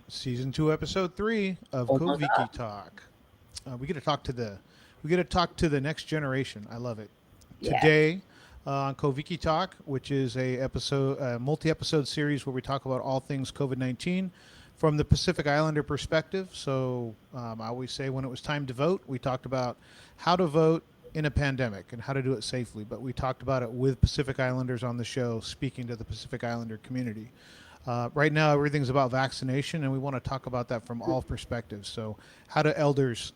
Season 2, Episode 3 of Koviki Talk. We get to talk to the next generation. I love it. Yes. Today on Koviki Talk, which is a multi-episode series where we talk about all things COVID-19 from the Pacific Islander perspective. So I always say when it was time to vote, we talked about how to vote in a pandemic and how to do it safely. But we talked about it with Pacific Islanders on the show, speaking to the Pacific Islander community. Right now, everything's about vaccination, and we want to talk about that from all perspectives. So, how do elders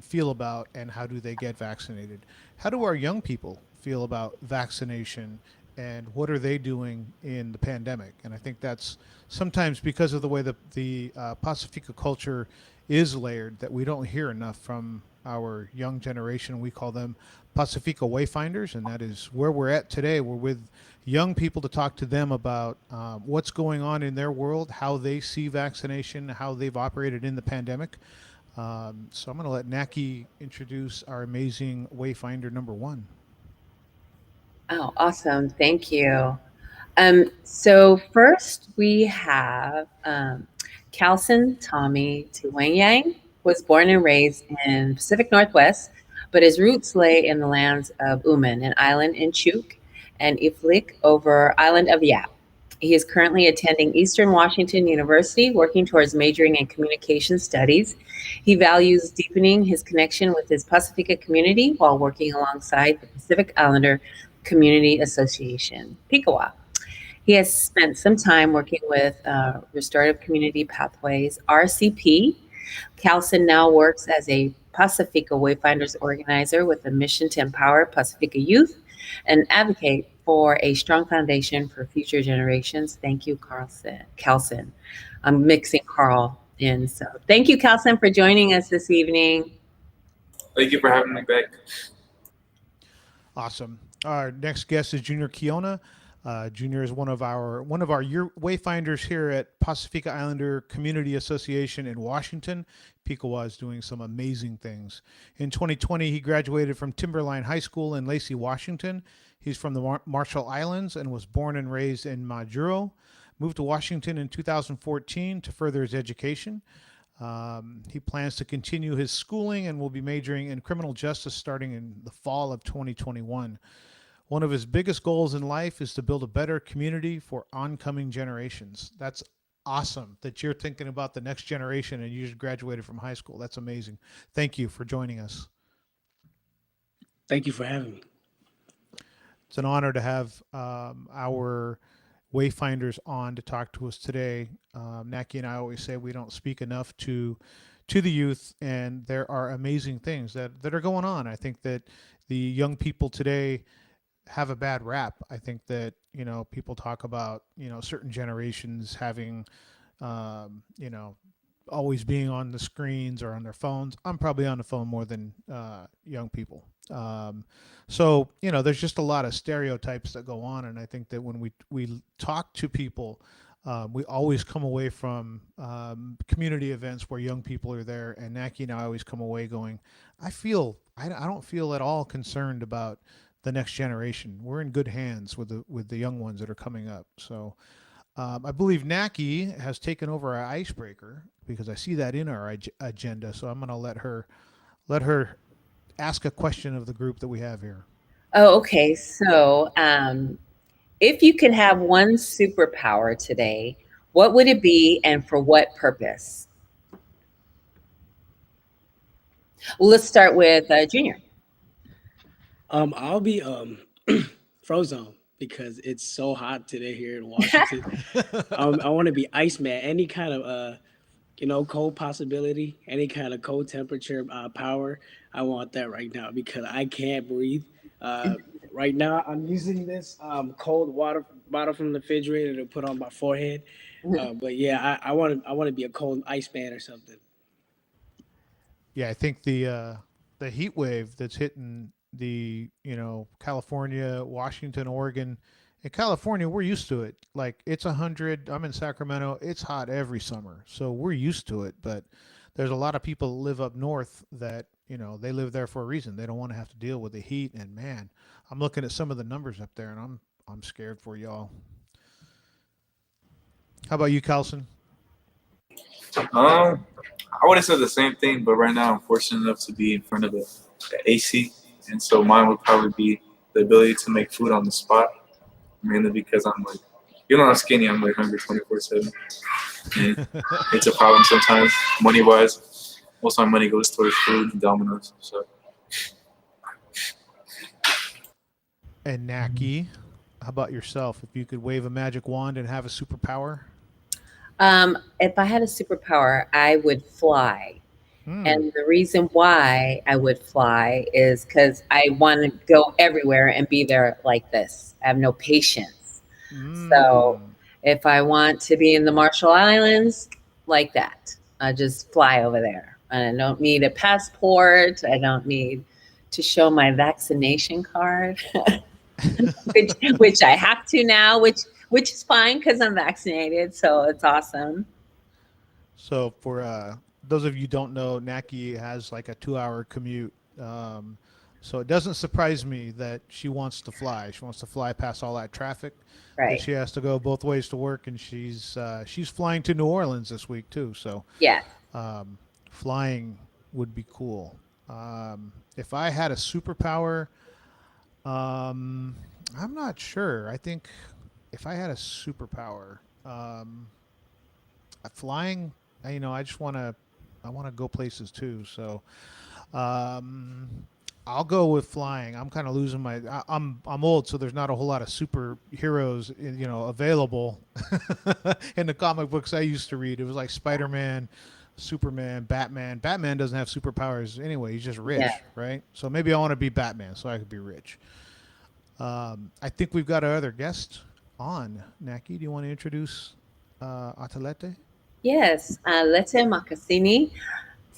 feel about and how do they get vaccinated? How do our young people feel about vaccination, and what are they doing in the pandemic? And I think that's sometimes because of the way the Pasifika culture is layered that we don't hear enough from our young generation. We call them Pasifika Wayfinders, and that is where we're at today. We're with young people to talk to them about what's going on in their world, how they see vaccination, how they've operated in the pandemic. So I'm going to let Naki introduce our amazing Wayfinder number one. Oh, awesome. Thank you. So first we have Calson Tommy Tiweyang was born and raised in Pacific Northwest, but his roots lay in the lands of Uman, an island in Chuk, and Iflik over island of Yap. He is currently attending Eastern Washington University, working towards majoring in communication studies. He values deepening his connection with his Pacifica community while working alongside the Pacific Islander Community Association, PICA-WA. He has spent some time working with Restorative Community Pathways, RCP. Calson now works as a Pasifika Wayfinders organizer with a mission to empower Pasifika youth and advocate for a strong foundation for future generations. Thank you, Calson. I'm mixing Carl in. So thank you, Calson, for joining us this evening. Thank you for having me back. Awesome. Our next guest is Jr Kiona. Junior is one of our wayfinders here at Pasifika Islander Community Association in Washington. PICA-WA is doing some amazing things. In 2020, he graduated from Timberline High School in Lacey, Washington. He's from the Marshall Islands and was born and raised in Majuro. Moved to Washington in 2014 to further his education. He plans to continue his schooling and will be majoring in criminal justice starting in the fall of 2021. One of his biggest goals in life is to build a better community for oncoming generations. That's awesome that you're thinking about the next generation and you just graduated from high school. That's amazing. Thank you for joining us. Thank you for having me. It's an honor to have our Wayfinders on to talk to us today. Naki and I always say we don't speak enough to the youth, and there are amazing things that are going on. I think that the young people today have a bad rap. I think that people talk about certain generations having always being on the screens or on their phones. I'm probably on the phone more than young people. So there's just a lot of stereotypes that go on, and I think that when we talk to people, we always come away from community events where young people are there, and Naki and I always come away going, I don't feel at all concerned about the next generation. We're in good hands with the young ones that are coming up. So I believe Naki has taken over our icebreaker because I see that in our agenda. So I'm going to let her ask a question of the group that we have here. Oh, okay. So, if you could have one superpower today, what would it be and for what purpose? Well, let's start with Junior. I'll be Frozone because it's so hot today here in Washington. I want to be Iceman. Any kind of cold possibility, any kind of cold temperature power. I want that right now because I can't breathe. Uh, right now, I'm using this cold water bottle from the refrigerator to put on my forehead. But yeah, I want to be a cold Iceman or something. Yeah, I think the heat wave that's hitting the California, Washington, Oregon. In California, we're used to it. Like it's 100. I'm in Sacramento. It's hot every summer, so we're used to it. But there's a lot of people that live up north that they live there for a reason. They don't want to have to deal with the heat. And man, I'm looking at some of the numbers up there, and I'm scared for y'all. How about you, Calson? I would have said the same thing, but right now I'm fortunate enough to be in front of the AC, and so mine would probably be the ability to make food on the spot, mainly because I'm like, I'm skinny, I'm like hungry 24/7, and it's a problem sometimes, money wise. Most of my money goes towards food and Domino's. So And Naki, how about yourself? If you could wave a magic wand and have a superpower? If I had a superpower, I would fly. Hmm. And the reason why I would fly is because I want to go everywhere and be there like this. I have no patience. So Mm. if I want to be in the Marshall Islands, like that, I just fly over there. I don't need a passport. I don't need to show my vaccination card, which I have to now, which is fine because I'm vaccinated. So it's awesome. So for those of you who don't know, Naki has like a 2-hour commute. Um, so it doesn't surprise me that she wants to fly. She wants to fly past all that traffic that Right. she has to go both ways to work, and she's flying to New Orleans this week too. So Yeah. um, flying would be cool. If I had a superpower, um, I'm not sure. I think if I had a superpower, flying, I just I want to go places too. So, um, I'll go with flying. I'm kind of losing I'm old, so there's not a whole lot of superheroes, available in the comic books I used to read. It was like Spider-Man, Superman, Batman. Batman doesn't have superpowers anyway. He's just rich, Yeah. right? So maybe I want to be Batman so I could be rich. I think we've got our other guest on. Naki, do you want to introduce Atelete? Yes. Lete Makasini.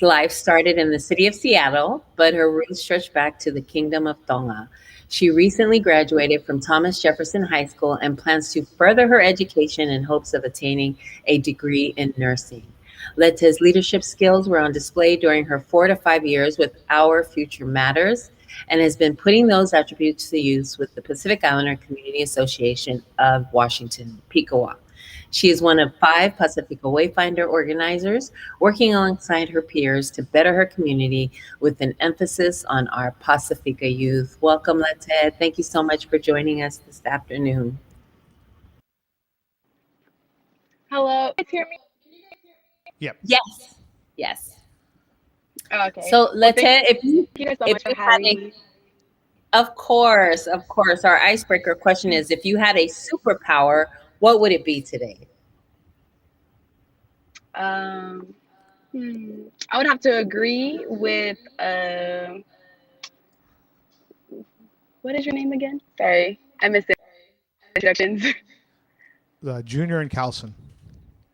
Life started in the city of Seattle, but her roots stretch back to the kingdom of Tonga. She recently graduated from Thomas Jefferson High School and plans to further her education in hopes of attaining a degree in nursing. Lete's leadership skills were on display during her 4 to 5 years with Our Future Matters and has been putting those attributes to use with the Pacific Islander Community Association of Washington, PICA-WA. She is one of 5 Pasifika Wayfinder organizers working alongside her peers to better her community with an emphasis on our Pasifika youth. Welcome, Lete. Thank you so much for joining us this afternoon. Hello, can you guys hear me? Yep. Yes. Yes. Oh, okay. So, Well, Lete, thank if you you guys so if much for you had having a me. of course, our icebreaker question is if you had a superpower, what would it be today? Um, I would have to agree with what is your name again? Sorry, I missed the introductions. Junior and Calson,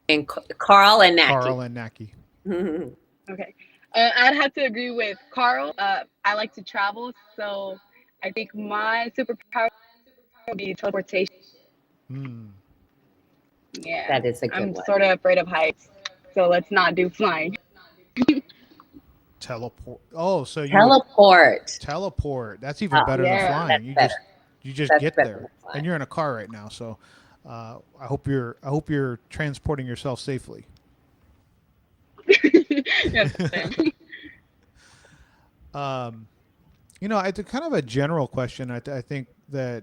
And Carl and Carl Naki. and Naki. Okay, I'd have to agree with Carl. I like to travel, so I think my superpower would be teleportation. Hmm. Yeah, That is a good I'm one. sort of afraid of heights, so let's not do flying. Teleport. Oh, so you would Teleport. teleport. That's even Oh, better than Yeah. flying. that's better. You just That's get better than there, and flying. you're in a car right now. So, I hope you're transporting yourself safely. Yes, I am. Um, it's a kind of a general question. I think that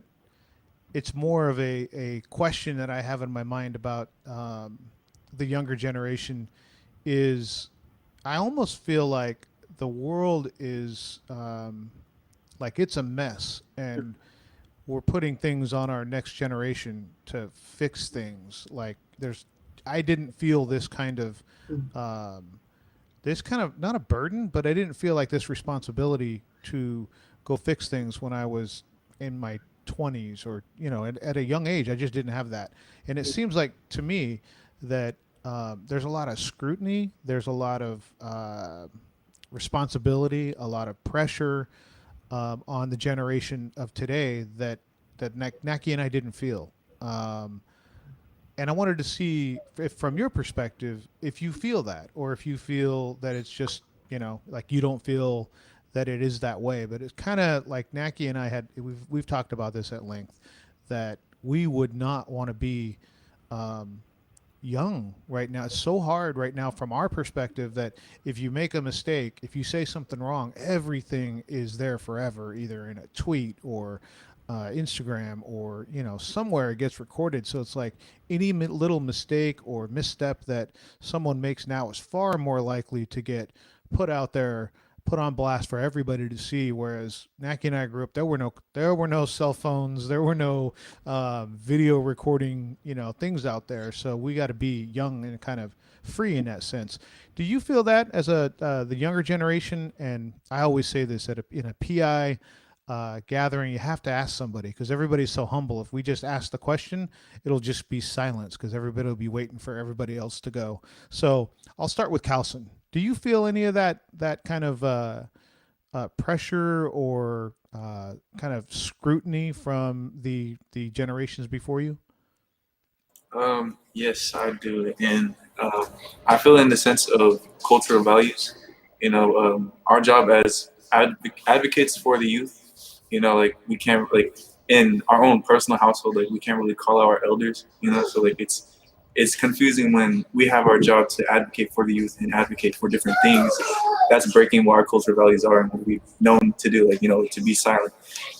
it's more of a question that I have in my mind about the younger generation. Is I almost feel like the world is like it's a mess, and we're putting things on our next generation to fix things. Like I didn't feel um, this kind of not a burden, but I didn't feel like this responsibility to go fix things when I was in my 20s or at a young age. I just didn't have that, and it seems like to me that there's a lot of scrutiny, there's a lot of responsibility, a lot of pressure on the generation of today that Naki and I didn't feel. Um, and I wanted to see if, from your perspective, if you feel that, or if you feel that it's just like you don't feel that it is that way. But it's kind of like Naki and I we've talked about this at length, that we would not want to be young right now. It's so hard right now from our perspective that if you make a mistake, if you say something wrong, everything is there forever, either in a tweet or Instagram or somewhere it gets recorded. So it's like any little mistake or misstep that someone makes now is far more likely to get put out there, put on blast for everybody to see. Whereas Naki and I grew up, there were no cell phones, there were no video recording, things out there. So we got to be young and kind of free in that sense. Do you feel that as the younger generation? And I always say this in a PI gathering, you have to ask somebody because everybody's so humble. If we just ask the question, it'll just be silence because everybody will be waiting for everybody else to go. So I'll start with Calson. Do you feel any of that kind of pressure or kind of scrutiny from the generations before you? Yes, I do, and I feel in the sense of cultural values. Our job as advocates for the youth. Like we can't like in our own personal household, like we can't really call out our elders. So like it's confusing when we have our job to advocate for the youth and advocate for different things. That's breaking what our cultural values are and what we've known to do. Like to be silent.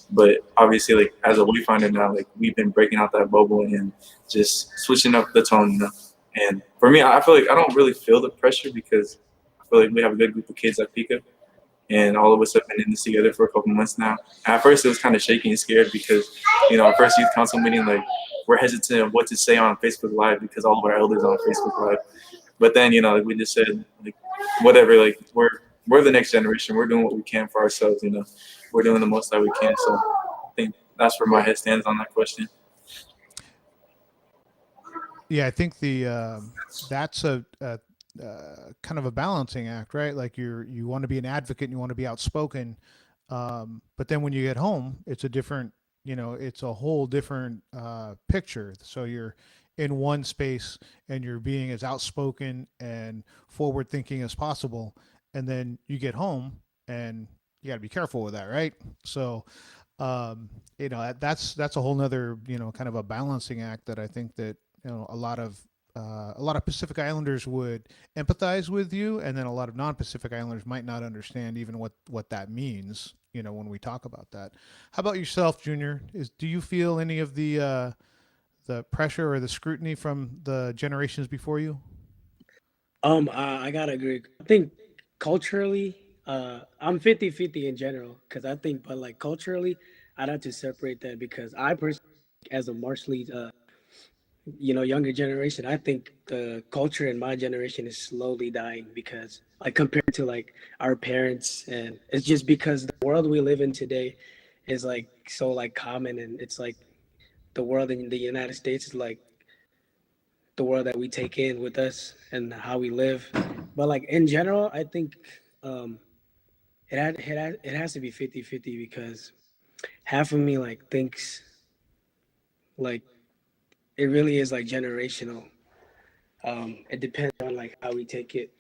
But obviously, like as a wayfinder now, like we've been breaking out that bubble and just switching up the tone. And for me, I feel like I don't really feel the pressure because I feel like we have a good group of kids at PICA, and all of us have been in this together for a couple months now. And at first, it was kind of shaky and scared because our first youth council meeting, like we're hesitant of what to say on Facebook Live because all of our elders are on Facebook Live. But then, like we just said, like whatever, like we're the next generation. We're doing what we can for ourselves. We're doing the most that we can. So I think that's where my head stands on that question. Yeah, I think that's a kind of a balancing act, right? Like you want to be an advocate and you want to be outspoken, but then when you get home, it's a different, it's a whole different picture. So you're in one space and you're being as outspoken and forward thinking as possible, and then you get home and you got to be careful with that, right? So that's a whole nother kind of a balancing act that I think that a lot of Pacific Islanders would empathize with you, and then a lot of non-Pacific Islanders might not understand even what that means. When we talk about that. How about yourself, Junior? Do you feel any of the pressure or the scrutiny from the generations before you? I gotta agree. I think culturally, I'm 50-50 in general because I think, but like culturally, I'd have to separate that because I personally, as a martially, younger generation, I think the culture in my generation is slowly dying because, like, compared to like our parents, and it's just because the world we live in today is like so like common, and it's like the world in the United States is like the world that we take in with us and how we live. But like in general, I think um, it has to be 50-50 because half of me like thinks like it really is like generational. It depends on like how we take it.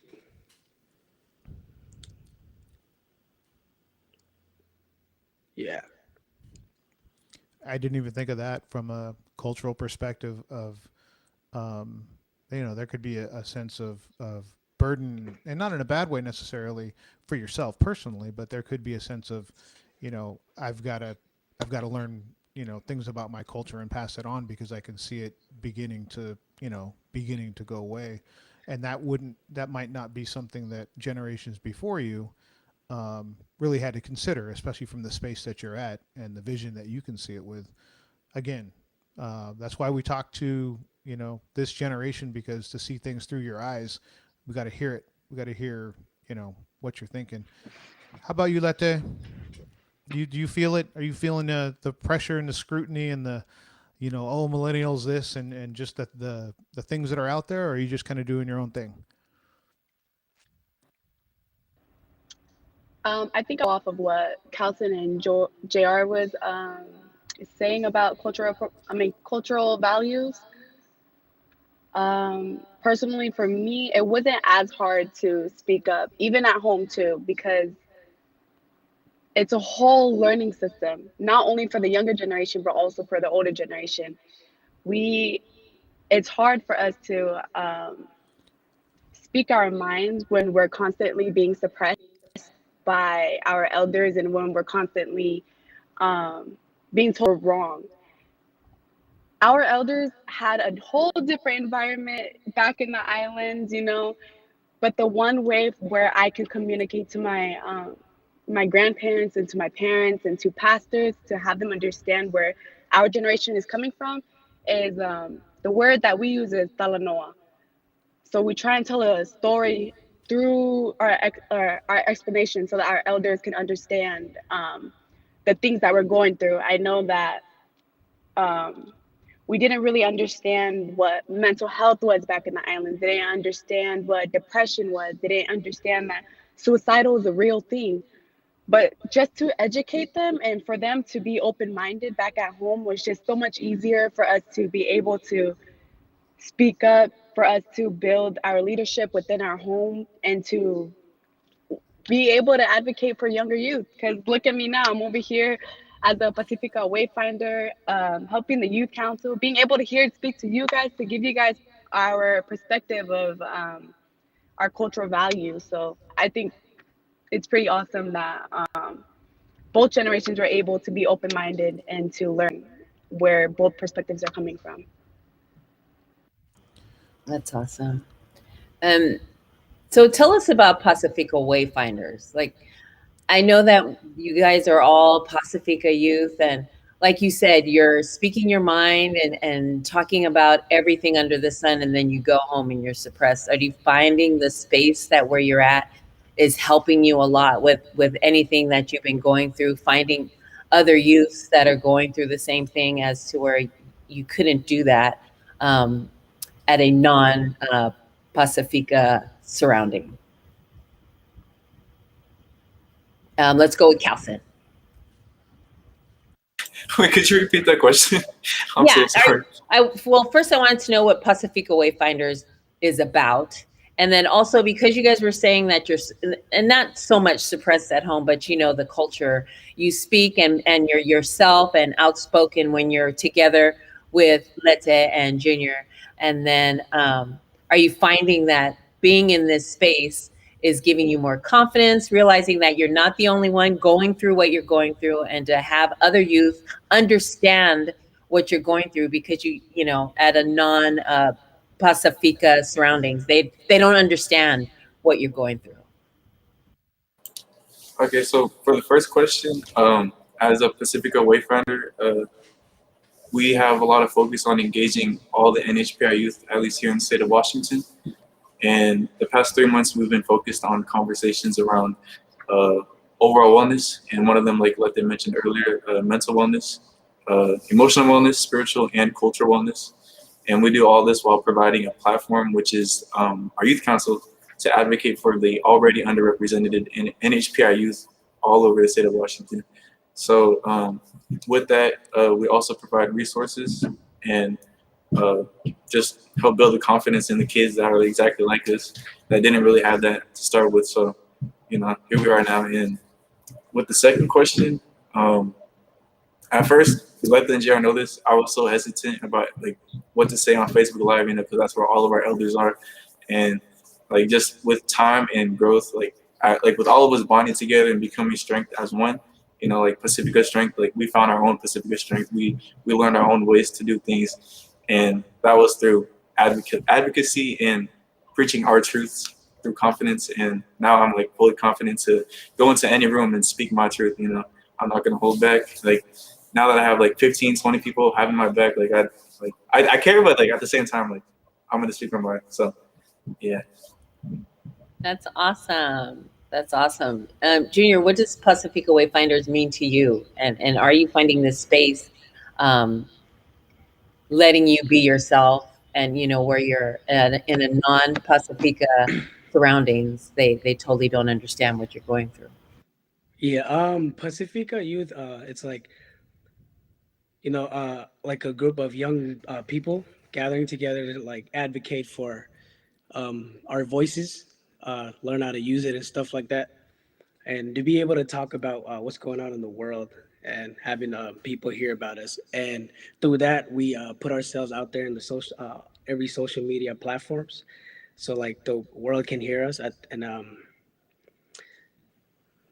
Yeah. I didn't even think of that from a cultural perspective of um, there could be a sense of burden, and not in a bad way necessarily for yourself personally, but there could be a sense of, I've got to, learn, things about my culture and pass it on because I can see it beginning to go away, and that might not be something that generations before you really had to consider, especially from the space that you're at and the vision that you can see it with. Again, that's why we talk to this generation, because to see things through your eyes, we got to hear it. We got to hear what you're thinking. How about you, Lete? Do you feel it? Are you feeling the pressure and the scrutiny and the oh, millennials this and just the things that are out there, or are you just kind of doing your own thing? I think off of what Calson and Jr was saying about cultural values. Personally, for me, it wasn't as hard to speak up, even at home too, because it's a whole learning system, not only for the younger generation, but also for the older generation. We it's hard for us to speak our minds when we're constantly being suppressed by our elders and when we're constantly um, being told we're wrong. Our elders had a whole different environment back in the islands, you know, but the one way where I can communicate to my grandparents and to my parents and to pastors to have them understand where our generation is coming from is the word that we use is talanoa. So we try and tell a story through our explanation so that our elders can understand the things that we're going through. I know that um, we didn't really understand what mental health was back in the islands. They didn't understand what depression was. They didn't understand that suicidal is a real thing. But just to educate them and for them to be open minded back at home was just so much easier for us to be able to speak up, for us to build our leadership within our home, and to be able to advocate for younger youth. Because look at me now, I'm over here as a Pasifika Wayfinder, helping the youth council, being able to hear and speak to you guys to give you guys our perspective of our cultural values. So I think it's pretty awesome that both generations were able to be open minded and to learn where both perspectives are coming from. That's awesome. Um, so tell us about Pacifica Wayfinders. Like, I know that you guys are all Pacifica youth, and like you said, you're speaking your mind and talking about everything under the sun, and then you go home and you're suppressed. Are you finding the space that where you're at is helping you a lot with anything that you've been going through, finding other youths that are going through the same thing as to where you couldn't do that um, at a non Pacifica surrounding? Let's go with Calson. Wait, could you repeat that question? I'm Yeah. so sorry. Well, first I wanted to know what Pasifika Wayfinders is about. And then also because you guys were saying that and not so much suppressed at home, but you know, the culture, you speak and you're yourself and outspoken when you're together with Lete and Jr. And then are you finding that being in this space is giving you more confidence, realizing that you're not the only one going through what you're going through, and to have other youth understand what you're going through, because you know, at a non Pacifica surroundings, they don't understand what you're going through. Okay, so for the first question, as a Pacifica Wayfinder, we have a lot of focus on engaging all the NHPI youth, at least here in the state of Washington. And the past 3 months, we've been focused on conversations around uh, overall wellness. And one of them, like they mentioned earlier, mental wellness, emotional wellness, spiritual and cultural wellness. And we do all this while providing a platform, which is our youth council, to advocate for the already underrepresented NHPI youth all over the state of Washington. So with that, we also provide resources and just help build the confidence in the kids that are exactly like us, that didn't really have that to start with. So, you know, here we are now. And with the second question, at first, let the NGR know this, I was so hesitant about like what to say on Facebook Live, you know, because that's where all of our elders are. And like just with time and growth, like with all of us bonding together and becoming strength as one, you know, like Pacifica strength, like we found our own Pacifica strength. We learned our own ways to do things, and that was through advocacy and preaching our truths through confidence. And now I'm like fully confident to go into any room and speak my truth. You know, I'm not gonna hold back. Like now that I have like 15, 20 people having my back, like I care, but like at the same time, like I'm gonna speak my mind. So yeah. That's awesome. That's awesome. Junior, what does Pacifica Wayfinders mean to you? And are you finding this space um, letting you be yourself, and you know, where you're in a non-Pacifica surroundings, they totally don't understand what you're going through? Yeah, Pacifica Youth, it's like, like a group of young people gathering together to like advocate for our voices, learn how to use it and stuff like that, and to be able to talk about what's going on in the world and having people hear about us. And through that, we put ourselves out there in the every social media platforms, so like the world can hear us and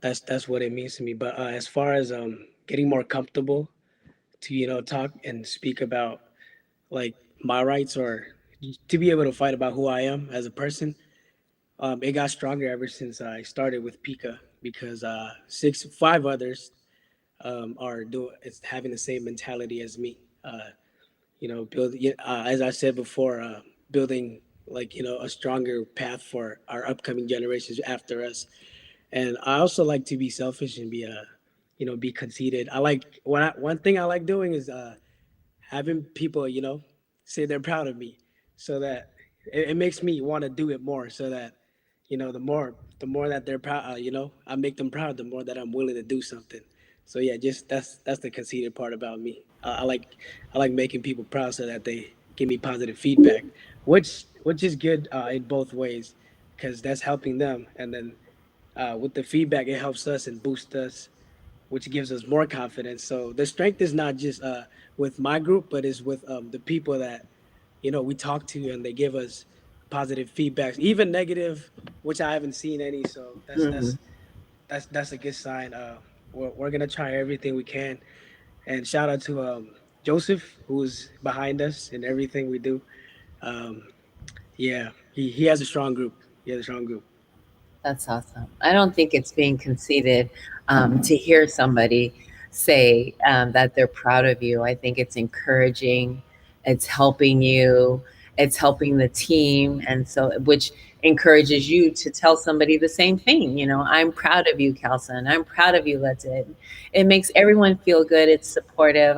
that's what it means to me. But as far as getting more comfortable to talk and speak about like my rights or to be able to fight about who I am as a person, it got stronger ever since I started with Pika because five others are doing it's having the same mentality as me. Build as I said before, building like a stronger path for our upcoming generations after us. And I also like to be selfish and be conceited. I like one thing I like doing is having people say they're proud of me, so that it makes me want to do it more. So that the more that they're proud, I make them proud. The more that I'm willing to do something. So yeah, just that's the conceited part about me. I like making people proud so that they give me positive feedback, which is good in both ways, because that's helping them, and then with the feedback it helps us and boosts us, which gives us more confidence. So the strength is not just with my group, but is with the people that we talk to, and they give us positive feedbacks, even negative, which I haven't seen any. So that's Mhm. that's that's that's a good sign. We're gonna try everything we can, and shout out to Joseph, who's behind us in everything we do. Um, yeah, he has a strong group. He has a strong group. That's awesome. I don't think it's being conceited to hear somebody say that they're proud of you. I think it's encouraging, it's helping you, it's helping the team, and so which encourages you to tell somebody the same thing. I'm proud of you, Calson. I'm proud of you, Let's It. It makes everyone feel good. It's supportive,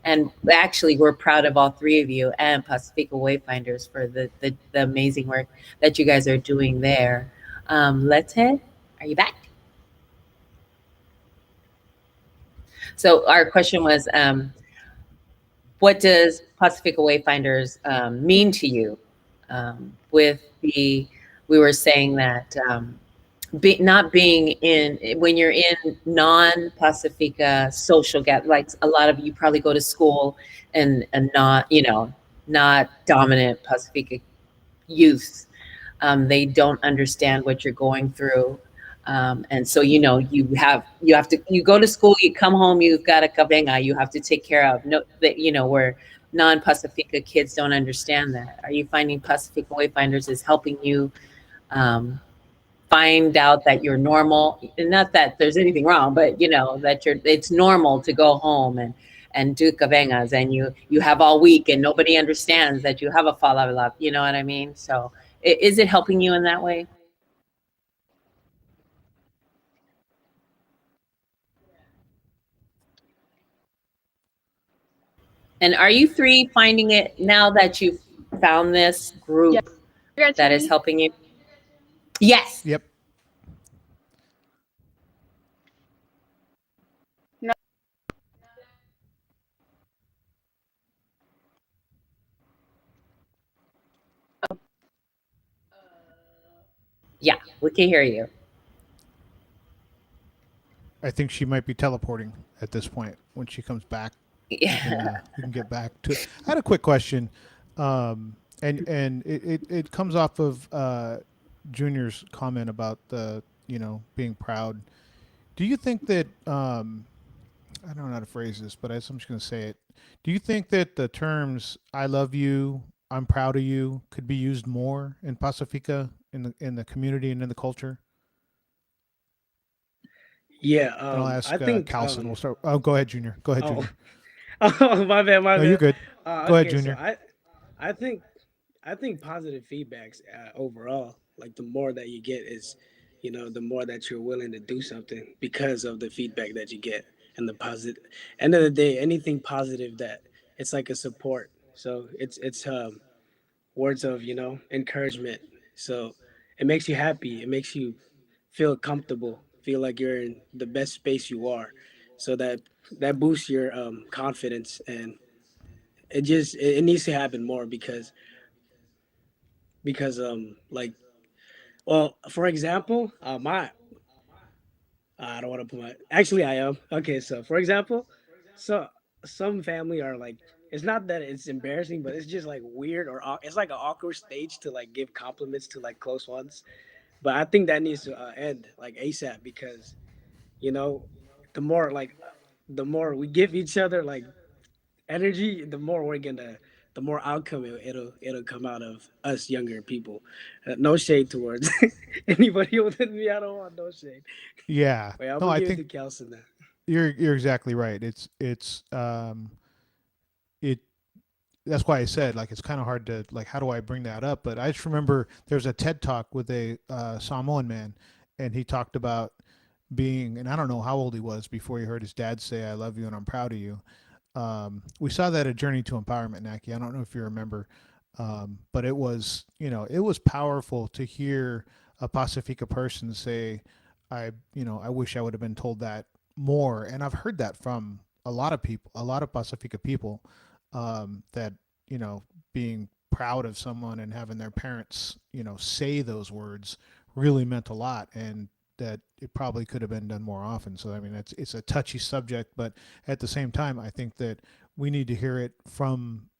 and actually, we're proud of all three of you and Pasifika Wayfinders for the amazing work that you guys are doing there. Lete, are you back? So our question was, what does Pacifica Wayfinders mean to you? With we were saying that not being when you're in non-Pacifica social like a lot of you probably go to school and not not dominant Pacifica youth. They don't understand what you're going through. And so you go to school, you come home, you've got a kabenga you have to take care of. No, that where non-Pacifica kids don't understand that. Are you finding Pacifica Wayfinders is helping you um, find out that you're normal? And not that there's anything wrong, but that it's normal to go home and do kabengas, and you have all week and nobody understands that you have a falala. You know what I mean? So is it helping you in that way? And are you three finding it now that you've found this Yeah, group you guys hear that is me? helping you? Yes. Yep. No. Yeah, we can hear you. I think she might be teleporting at this point. When she comes back, Yeah. we can get back to it. I had a quick question, and it comes off of Junior's comment about the being proud. Do you think that I don't know how to phrase this, but I'm just going to say it. Do you think that the terms "I love you," "I'm proud of you" could be used more in Pacifica in the community and in the culture? Yeah, And I'll I ask think. Calson. We'll start. Oh, go ahead, Junior. Go ahead, Oh, Junior. oh, my bad, my No, you're bad. good. Go ahead, Okay, so Junior. I think positive feedbacks overall, like the more that you get is, the more that you're willing to do something because of the feedback that you get and the positive. End of the day, anything positive that it's like a support. So it's words of encouragement. So it makes you happy. It makes you feel comfortable. Feel like you're in the best space you are. So that boosts your confidence, and it needs to happen more because like, well, for example, my I don't want to put my actually I am okay. So for example, so some family are like it's not that it's embarrassing, but it's just like weird or it's like an awkward stage to like give compliments to like close ones. But I think that needs to end like ASAP because you know the more like the more we give each other like energy, the more we're gonna the more outcome it'll come out of us younger people. No shade towards anybody older than me. I don't want no shade. Yeah. Wait, I'm No, gonna I give it think to Calson now. you're exactly right. It that's why I said like it's kind of hard to like how do I bring that up? But I just remember there's a TED talk with a Samoan man, and he talked about being, and I don't know how old he was before he heard his dad say "I love you" and "I'm proud of you." We saw that at Journey to Empowerment, Naki. I don't know if you remember, but it was, it was powerful to hear a Pasifika person say, I wish I would have been told that more. And I've heard that from a lot of people, a lot of Pasifika people, that, being proud of someone and having their parents, say those words really meant a lot. And that it probably could have been done more often. So I mean, it's a touchy subject, but at the same time, I think that we need to hear it from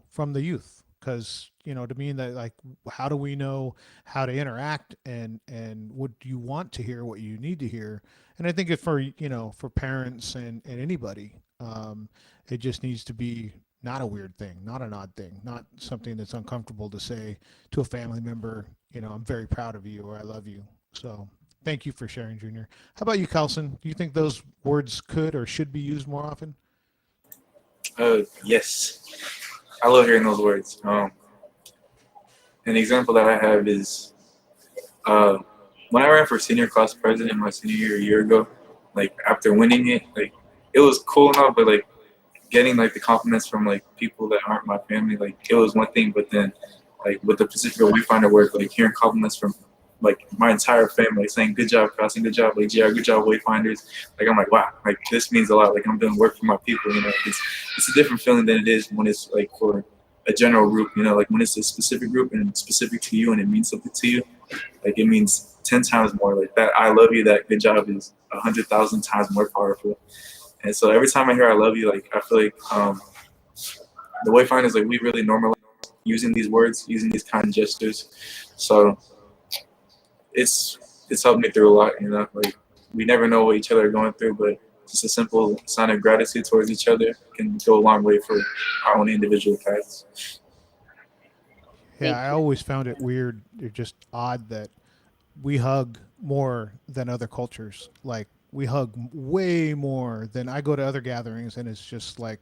from the youth, because to me that like how do we know how to interact, and would you want to hear what you need to hear? And I think if for for parents and anybody, it just needs to be not a weird thing, not an odd thing, not something that's uncomfortable to say to a family member. I'm very proud of you or I love you. So thank you for sharing, Junior. How about you, Calson? Do you think those words could or should be used more often? Yes, I love hearing those words. An example that I have is uh, when I ran for senior class president my senior year a year ago. Like after winning it, like it was cool enough, but like getting like the compliments from like people that aren't my family, like it was one thing. But then like with the Pacifica Wayfinder work, like hearing compliments from like my entire family, like, saying good job, Crossing, good job, like JR, good job, Wayfinders. Like I'm like, wow, like this means a lot. Like I'm doing work for my people. It's a different feeling than it is when it's like for a general group. Like when it's a specific group and specific to you and it means something to you, like it means 10 times more. Like that, I love you. That good job is 100,000 times more powerful. And so every time I hear I love you, like I feel like the Wayfinders, like we really normalize using these words, using these kind gestures. So it's helped me through a lot. Like we never know what each other are going through, but just a simple sign of gratitude towards each other can go a long way for our own individual paths. Yeah, Thank I you. always found it weird, or just odd, that we hug more than other cultures. Like we hug way more than I go to other gatherings, and it's just like,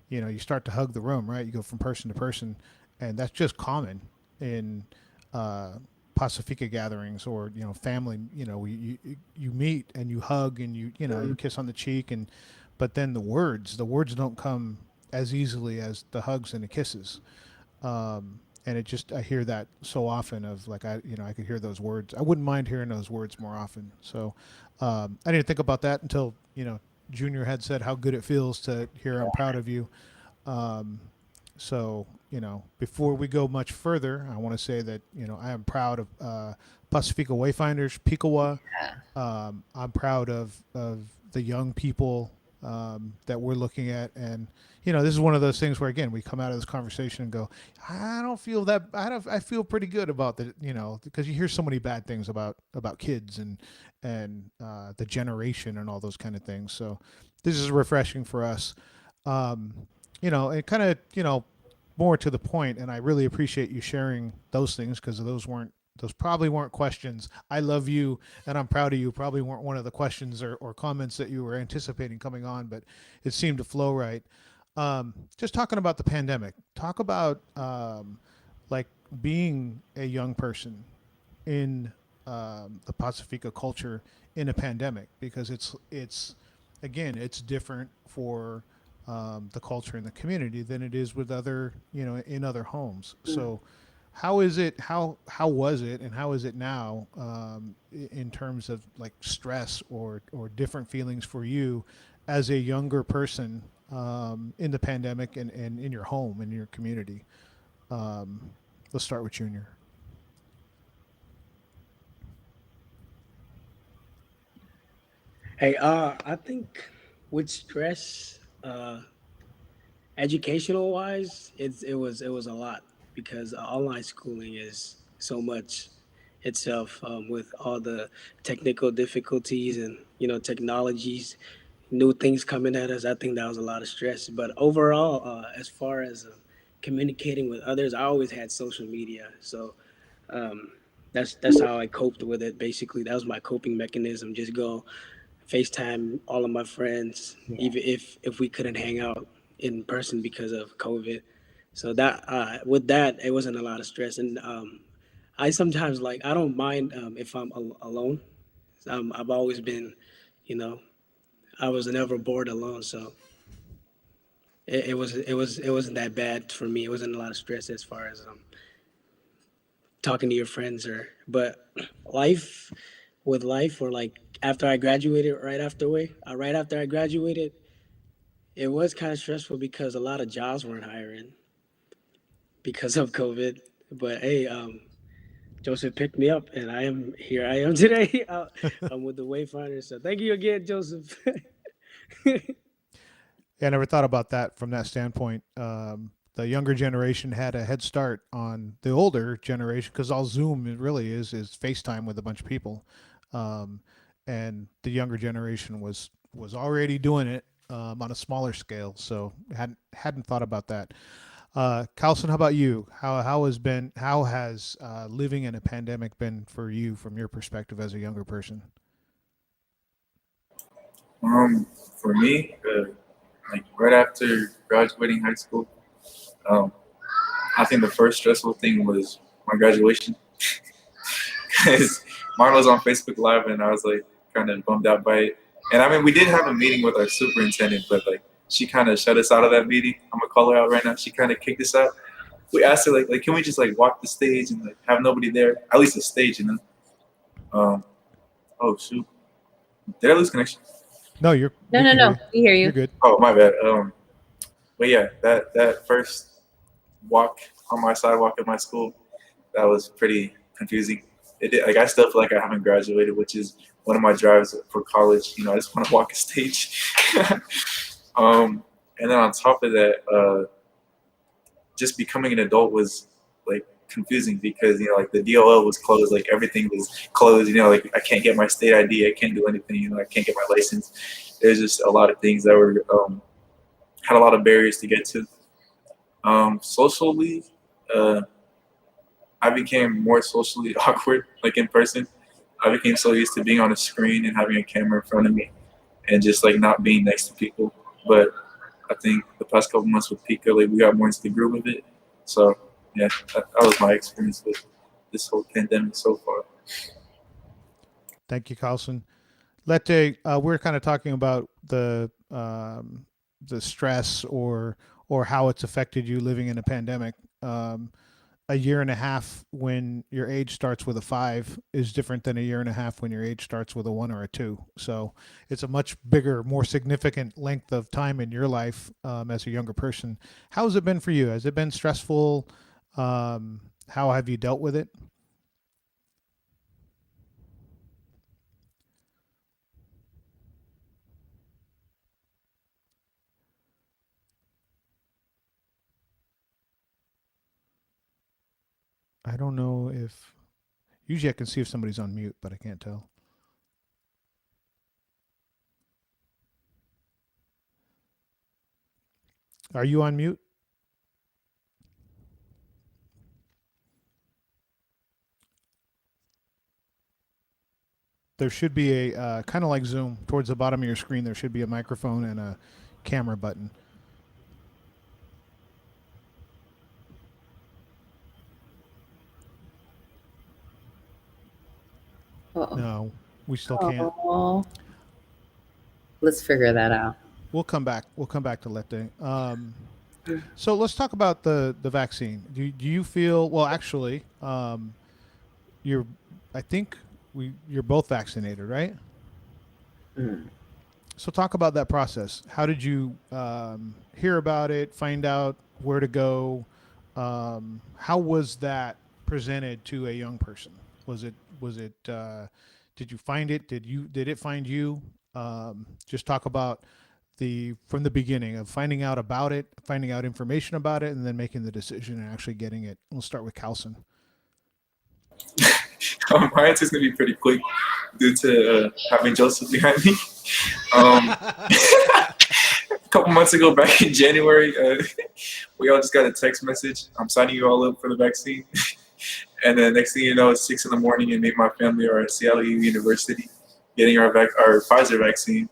you start to hug the room, right? You go from person to person, and that's just common in uh, Pacifica gatherings, or family. You meet and you hug and you kiss on the cheek, and but then the words don't come as easily as the hugs and the kisses. And it just I hear that so often of like I could hear those words. I wouldn't mind hearing those words more often. So I didn't think about that until Junior had said how good it feels to hear I'm proud of you. Um, so before we go much further, I want to say that I am proud of Pasifika Wayfinders, PICA-WA. Yeah. I'm proud of the young people that we're looking at, and this is one of those things where again we come out of this conversation and go, I don't feel that I feel pretty good about the because you hear so many bad things about kids and the generation and all those kind of things. So this is refreshing for us. It kind of more to the point, and I really appreciate you sharing those things, because those probably weren't questions. I love you and I'm proud of you probably weren't one of the questions or comments that you were anticipating coming on, but it seemed to flow right. Just talking about the pandemic, talk about like being a young person in the Pacifica culture in a pandemic, because it's again it's different for the culture and the community than it is with other in other homes. So how is it? How was it, and how is it now in terms of like stress or different feelings for you as a younger person in the pandemic and in your home and in your community? Um, let's start with Junior. Hey, I think with stress, educational wise, it was a lot because online schooling is so much itself, with all the technical difficulties and technologies, new things coming at us. I think that was a lot of stress. But overall, as far as communicating with others, I always had social media, so um, that's how I coped with it. Basically, that was my coping mechanism. Just go FaceTime all of my friends, even if we couldn't hang out in person because of COVID. So that with that, it wasn't a lot of stress, and I sometimes like I don't mind if I'm alone. I've always been, you know, I was never bored alone, so it wasn't that bad for me. It wasn't a lot of stress as far as talking to your friends but life with life or like after I graduated, right after I graduated, it was kind of stressful because a lot of jobs weren't hiring because of COVID. But hey, Joseph picked me up, and I am today. I'm with the Wayfinders. So thank you again, Joseph. Yeah, I never thought about that from that standpoint. The younger generation had a head start on the older generation because all Zoom it really is FaceTime with a bunch of people, um, and the younger generation was already doing it on a smaller scale. So hadn't thought about that. Calson, how about you? How has living in a pandemic been for you from your perspective as a younger person? Um, for me, like right after graduating high school, um, I think the first stressful thing was my graduation because mine was on Facebook Live, and I was like kind of bummed out by it. And I mean, we did have a meeting with our superintendent, but like she kind of shut us out of that meeting. I'm gonna call her out right now. She kind of kicked us out. We asked her like, can we just like walk the stage and like have nobody there, at least the stage, you know? Oh shoot, did I lose connection? No, No, we no, can hear no. you. We hear You're you. good. Oh my bad. But yeah, that first walk on my sidewalk at my school, that was pretty confusing. It did, like I still feel like I haven't graduated, which is one of my drives for college. You know, I just want to walk a stage. And then on top of that, just becoming an adult was like confusing because like the DOL was closed, like everything was closed. Like I can't get my state ID, I can't do anything. I can't get my license. There's just a lot of things that were had a lot of barriers to get to. Socially, uh, I became more socially awkward, like in person. I became so used to being on a screen and having a camera in front of me, and just like not being next to people. But I think the past couple months with PICA, like we got more into the groove of it. So yeah, that was my experience with this whole pandemic so far. Thank you, Carlson. Lette, we're kind of talking about the stress or how it's affected you living in a pandemic. A year and a half when your age starts with a 5 is different than a year and a half when your age starts with a 1 or a 2. So it's a much bigger, more significant length of time in your life as a younger person. How has it been for you? Has it been stressful? How have you dealt with it? I don't know if usually I can see if somebody's on mute, but I can't tell. Are you on mute? There should be a kind of like Zoom towards the bottom of your screen. There should be a microphone and a camera button. Uh-oh. No, we still can't. Oh, let's figure that out. We'll come back. We'll come back to Lette. So let's talk about the vaccine. Do you feel well? Actually, you're. I think you're both vaccinated, right? Mm. So talk about that process. How did you hear about it? Find out where to go? How was that presented to a young person? Was it? Did you find it? Did it find you? Just talk about from the beginning of finding out about it, finding out information about it, and then making the decision and actually getting it? We'll start with Calson. My answer is gonna be pretty quick due to having Joseph behind me. A couple months ago, back in January, we all just got a text message. I'm signing you all up for the vaccine. And then next thing you know, it's 6 in the morning, and me and my family are at Seattle University getting our Pfizer vaccine.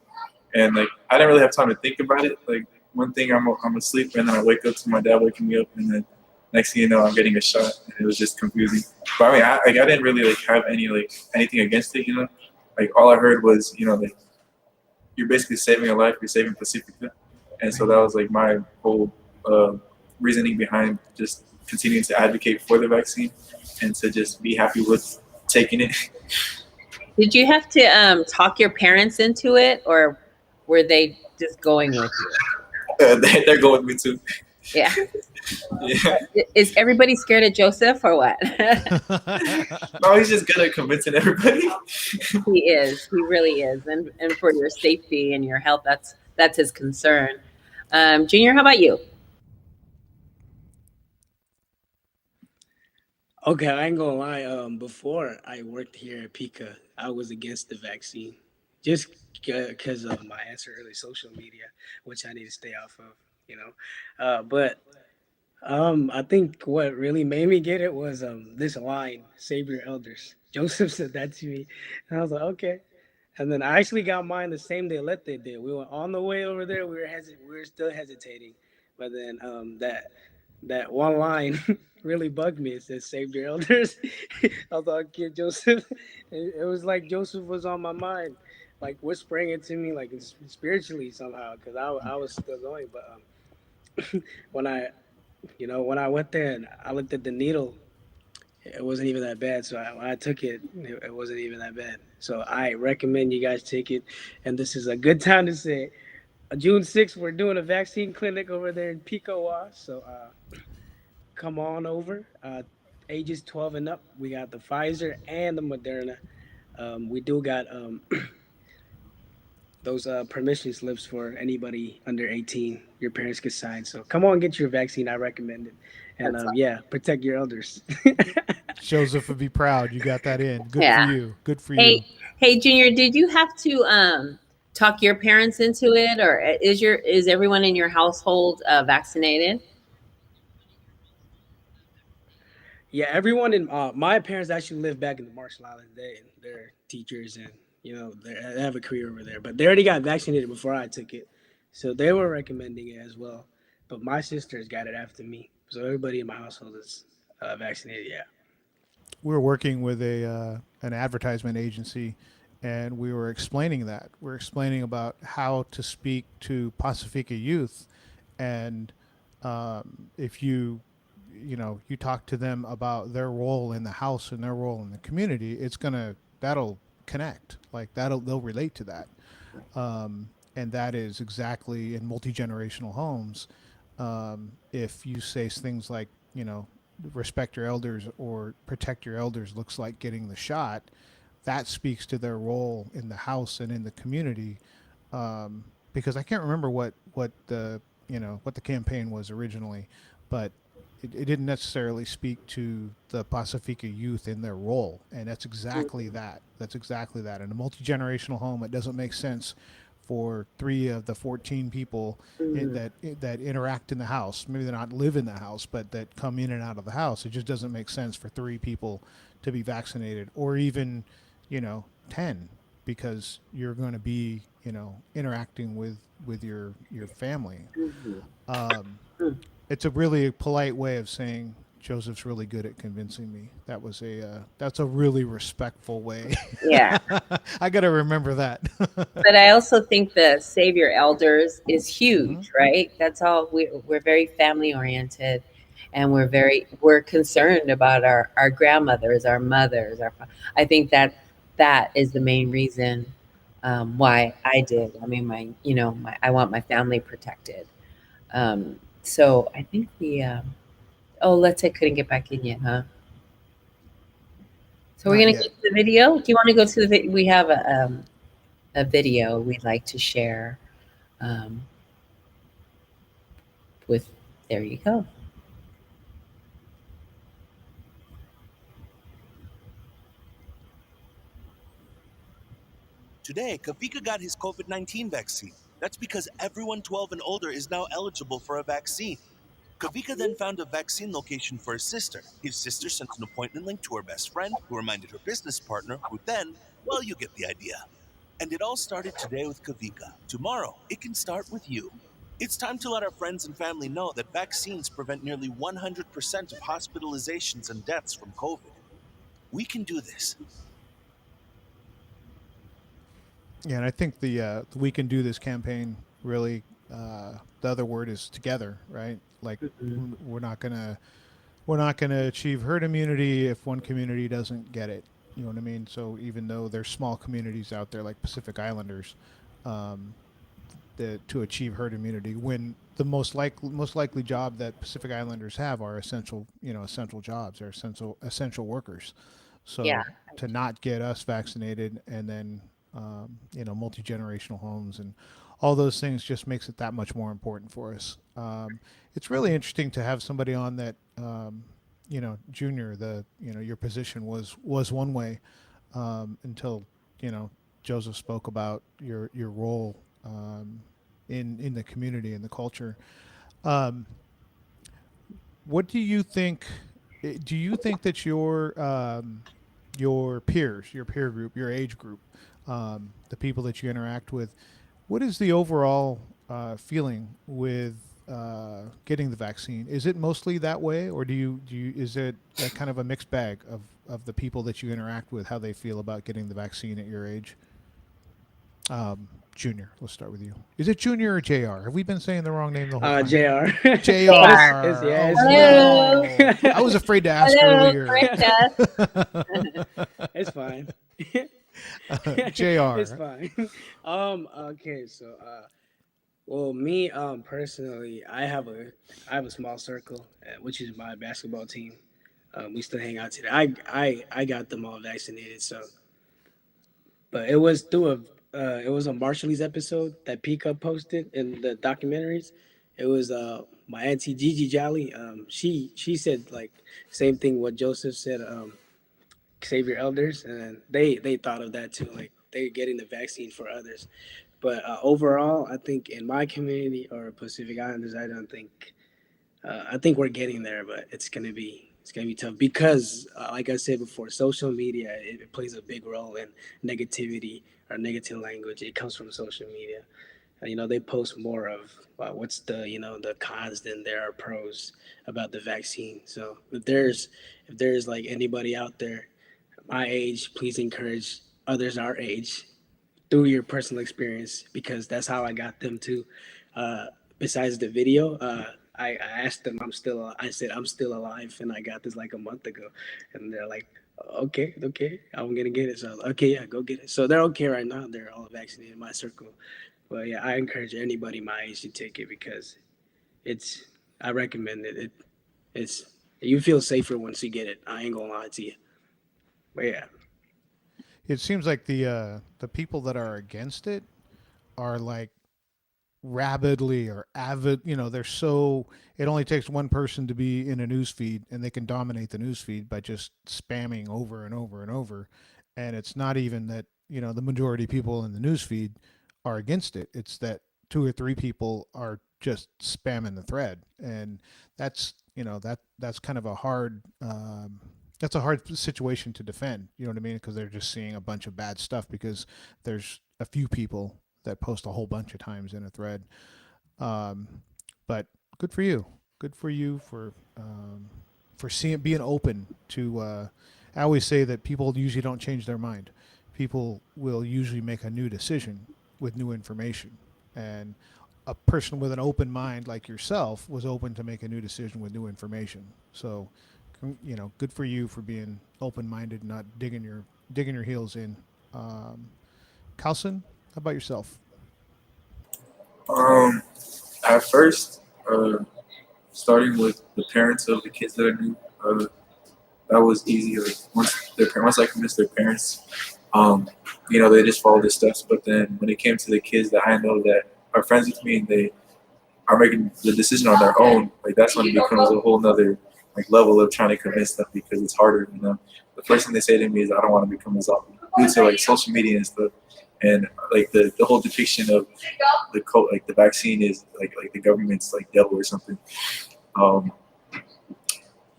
And like, I didn't really have time to think about it. Like, one thing, I'm asleep, and then I wake up to my dad waking me up, and then next thing you know, I'm getting a shot. And it was just confusing. But I mean, I didn't really like have anything against it. Like all I heard was, like, you're basically saving a life. You're saving Pasifika. And so that was like my whole reasoning behind just continuing to advocate for the vaccine and to just be happy with taking it. Did you have to talk your parents into it, or were they just going with you? They're going with me too. Yeah. Yeah. Is everybody scared of Joseph or what? No, he's just good at convincing everybody. He is. He really is. And for your safety and your health, that's his concern. Junior, how about you? Okay, I ain't gonna lie. Before I worked here at PICA, I was against the vaccine, just because of my answer early social media, which I need to stay off of. But I think what really made me get it was this line, "Save your elders." Joseph said that to me, and I was like, okay. And then I actually got mine the same day Atelete did. We were on the way over there. We were still hesitating, but then that one line really bugged me. It says, "Save your elders." I was like, okay, Joseph. It was like Joseph was on my mind, like whispering it to me, like spiritually somehow, because I was still going. But when I went there and I looked at the needle, it wasn't even that bad. So when I took it, it wasn't even that bad. So I recommend you guys take it. And this is a good time to say, June 6th, we're doing a vaccine clinic over there in PICA-WA. So come on over. Ages 12 and up. We got the Pfizer and the Moderna. We do got those permission slips for anybody under 18. Your parents could sign. So come on, get your vaccine. I recommend it. And yeah, protect your elders. Joseph would be proud. You got that in. Good Yeah. for you. Good for you. Hey, Junior, did you have to talk your parents into it, or is everyone in your household vaccinated? Yeah, everyone in my parents actually live back in the Marshall Islands. They're teachers, and they have a career over there. But they already got vaccinated before I took it, so they were recommending it as well. But my sisters got it after me, so everybody in my household is vaccinated. Yeah. We were working with an advertisement agency, and we were explaining that. We're explaining about how to speak to Pasifika youth, and if you talk to them about their role in the house and their role in the community, that'll connect. Like they'll relate to that, and that is exactly in multi-generational homes. If you say things like, respect your elders or protect your elders looks like getting the shot, that speaks to their role in the house and in the community. Because I can't remember what the campaign was originally, but it didn't necessarily speak to the Pasifika youth in their role, and that's exactly that. That's exactly that. In a multi-generational home, it doesn't make sense for 3 of the 14 people that interact in the house. Maybe they're not live in the house, but that come in and out of the house. It just doesn't make sense for 3 people to be vaccinated, or even 10, because you're going to be interacting with your family. It's a really polite way of saying Joseph's really good at convincing me. That's a really respectful way. Yeah. I got to remember that. But I also think the save your elders is huge, right? That's all. We're very family oriented, and we're concerned about our grandmothers, our mothers. I think that is the main reason why I did. I mean, I want my family protected. So I think let's say couldn't get back in yet, huh? So we're Not gonna yet. go to the video. Do you want to go to the video? We have a video we'd like to share. Um, with there you go. Today, Kavika got his COVID-19 vaccine. That's because everyone 12 and older is now eligible for a vaccine. Kavika then found a vaccine location for his sister. His sister sent an appointment link to her best friend, who reminded her business partner, who then, well, you get the idea. And it all started today with Kavika. Tomorrow, it can start with you. It's time to let our friends and family know that vaccines prevent nearly 100% of hospitalizations and deaths from COVID. We can do this. Yeah, and I think the "We Can Do This" campaign really, the other word is together, right? Like we're not gonna achieve herd immunity if one community doesn't get it. You know what I mean? So even though there's small communities out there like Pacific Islanders, um, to achieve herd immunity, when the most likely job that Pacific Islanders have are essential jobs, are essential workers. Yeah. So to not get us vaccinated and then multi-generational homes and all those things just makes it that much more important for us. It's really interesting to have somebody on that, Junior, your position was one way until, Joseph spoke about your role in the community and the culture. Um, what do you think? Do you think that your peers, your peer group, your age group, the people that you interact with, what is the overall feeling with getting the vaccine? Is it mostly that way, or is it a kind of a mixed bag of the people that you interact with, how they feel about getting the vaccine at your age? Junior, let's start with you. Is it Junior or JR? Have we been saying the wrong name the whole time? JR. JR. Yes. Oh, Hello. no. I was afraid to ask Hello, earlier. correct us. It's fine. JR. It's fine. Okay, so well, me personally, I have a small circle, which is my basketball team. We still hang out today. I got them all vaccinated, so but it was a Marshallese episode that PICA posted in the documentaries. It was my auntie Gigi Jolly. She said like same thing what Joseph said. Save your elders, and they thought of that too. Like they're getting the vaccine for others. But overall, I think in my community or Pacific Islanders, I don't think. I think we're getting there, but it's gonna be tough because, like I said before, social media it plays a big role in negativity or negative language. It comes from social media. They post more of what's the cons than there are pros about the vaccine. So if there's like anybody out there my age, please encourage others our age through your personal experience because that's how I got them to. Uh, Besides the video, I asked them, I said, I'm still alive and I got this like a month ago. And they're like, okay, I'm going to get it. So, okay, yeah, go get it. So they're okay right now. They're all vaccinated in my circle. But yeah, I encourage anybody my age to take it because it's, I recommend it. It's, you feel safer once you get it. I ain't going to lie to you. But yeah. It seems like the people that are against it are like rabidly or avid. They're so, it only takes one person to be in a news feed and they can dominate the news feed by just spamming over and over and over. And it's not even that the majority of people in the news feed are against it. It's that two or three people are just spamming the thread, and that's kind of a hard that's a hard situation to defend. You know what I mean? Because they're just seeing a bunch of bad stuff because there's a few people that post a whole bunch of times in a thread. But good for you. Good for you for being open to. I always say that people usually don't change their mind. People will usually make a new decision with new information, and a person with an open mind like yourself was open to make a new decision with new information. So, good for you for being open-minded, not digging your heels in. Calson, how about yourself? At first, starting with the parents of the kids that I knew, that was easy. Like once I convinced their parents, they just followed the steps. But then when it came to the kids that I know that are friends with me and they are making the decision on their own, like that's when it becomes a whole nother like level of trying to convince them because it's harder. You know, the first thing they say to me is, "I don't want to become a zombie," due to like social media and stuff, and like the whole depiction of like the vaccine is like the government's like devil or something. Um,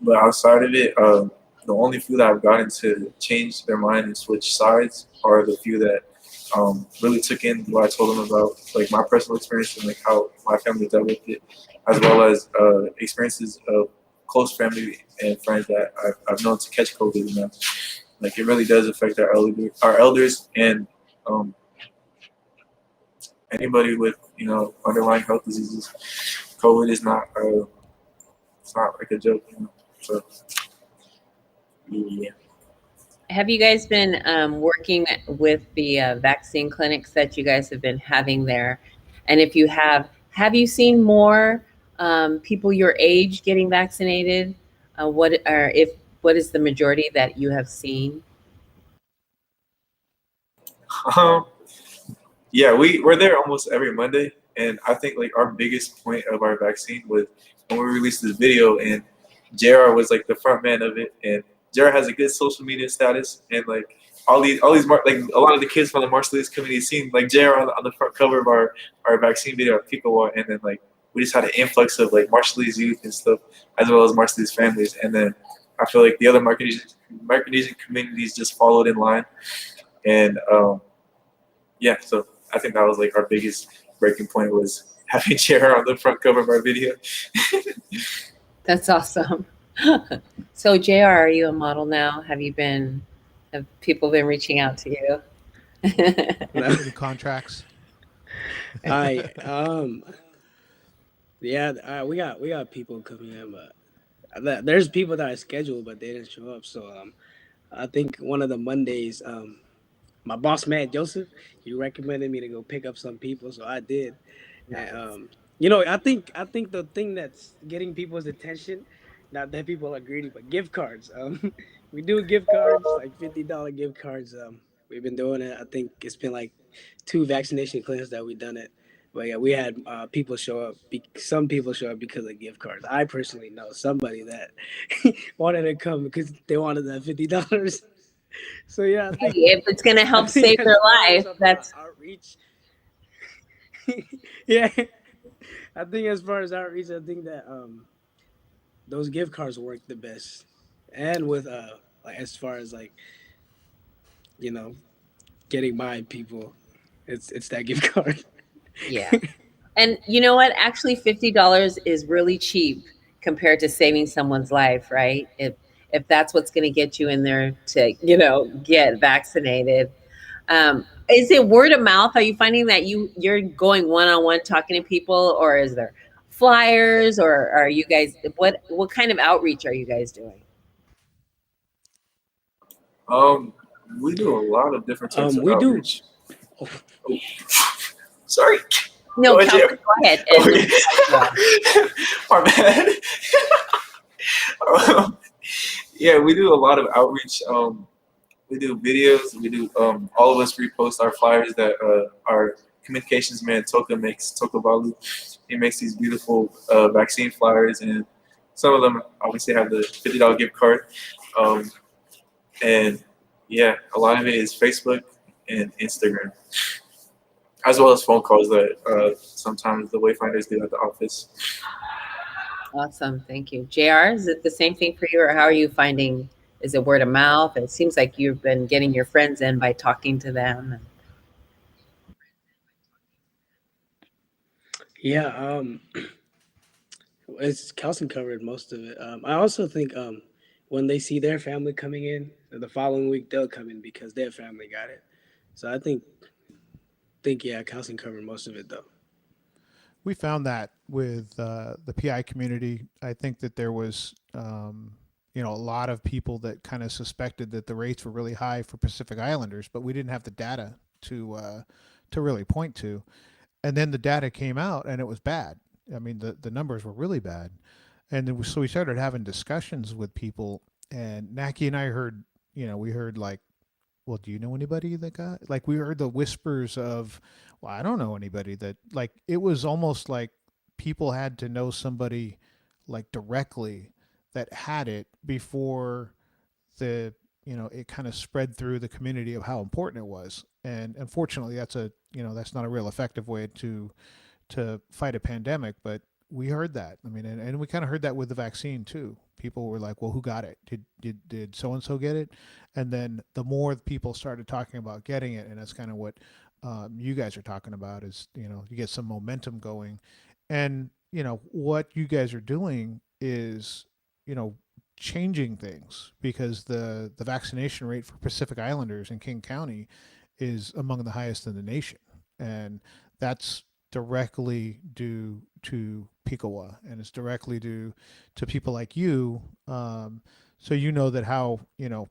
but outside of it, the only few that I've gotten to change their mind and switch sides are the few that really took in what I told them about, like my personal experience and like how my family dealt with it, as well as experiences of close family and friends that I've known to catch COVID. You know, like it really does affect our elders and anybody with underlying health diseases. COVID is not it's not like a joke. You know, so yeah. Have you guys been working with the vaccine clinics that you guys have been having there? And if you have you seen more people your age getting vaccinated? What is the majority that you have seen? Um, Yeah, we're there almost every Monday, and I think like our biggest point of our vaccine was when we released this video, and JR was like the front man of it, and JR has a good social media status, and like like a lot of the kids from the Marshallese community seen like JR on the front cover of our vaccine video at PICA-WA, and then like we just had an influx of like Marshallese youth and stuff, as well as Marshallese families, and then I feel like the other Micronesian communities just followed in line, and yeah, so I think that was like our biggest breaking point was having Chair on the front cover of our video. That's awesome. So JR, are you a model now? Have people been reaching out to you? Any contracts? I yeah, we got people coming in, but there's people that I scheduled, but they didn't show up. So I think one of the Mondays, my boss man Joseph, he recommended me to go pick up some people, so I did. And I think the thing that's getting people's attention, not that people are greedy, but gift cards. We do gift cards, like $50 gift cards. We've been doing it. I think it's been like 2 vaccination clinics that we've done it. But yeah, we had people show up. Some people show up because of gift cards. I personally know somebody that wanted to come because they wanted that $50. So yeah, Hey, if it's going to I help think save as their far as life, that's outreach, yeah, I think as far as outreach, I think that those gift cards work the best, and with like as far as like you know getting my people, it's that gift card. yeah. And you know what? Actually, $50 is really cheap compared to saving someone's life, right? If that's what's going to get you in there to, get vaccinated. Is it word of mouth? Are you finding that you're going one on one talking to people, or is there flyers, or are you guys what kind of outreach are you guys doing? Um, we do a lot of different types of We do. outreach. Oh, Oh, sorry. No, Go ahead, Calvin, Jared. go ahead. Oh, And yeah. My bad. Yeah, we do a lot of outreach. We do videos. We do all of us repost our flyers that our communications man Toka Balu. He makes these beautiful vaccine flyers, and some of them obviously have the $50 gift card. Um, and yeah, a lot of it is Facebook and Instagram, as well as phone calls that sometimes the Wayfinders do at the office. awesome, thank you. JR, is it the same thing for you, or how are you finding? Is it word of mouth? It seems like you've been getting your friends in by talking to them. yeah, it's Calson covered most of it. I also think when they see their family coming in the following week, they'll come in because their family got it. So I think yeah, Calson covered most of it though. We found that with the PI community. I think that there was, a lot of people that kind of suspected that the rates were really high for Pacific Islanders, but we didn't have the data to really point to. And then the data came out, and it was bad. I mean, the numbers were really bad, and then so we started having discussions with people. And Naki and I heard, we heard like well, do you know anybody that got, like, we heard the whispers of, well, I don't know anybody that, like, it was almost like people had to know somebody like directly that had it before the, it kind of spread through the community of how important it was. And unfortunately, that's not a real effective way to fight a pandemic, but we heard that. I mean, and we kind of heard that with the vaccine too. People were like, well, who got it? Did so and so get it? And then the more people started talking about getting it, and that's kind of what you guys are talking about, is, you get some momentum going. And what you guys are doing is, you know changing things, because the vaccination rate for Pacific Islanders in King County is among the highest in the nation, and that's directly due to PICA-WA, and it's directly due to people like you. So that how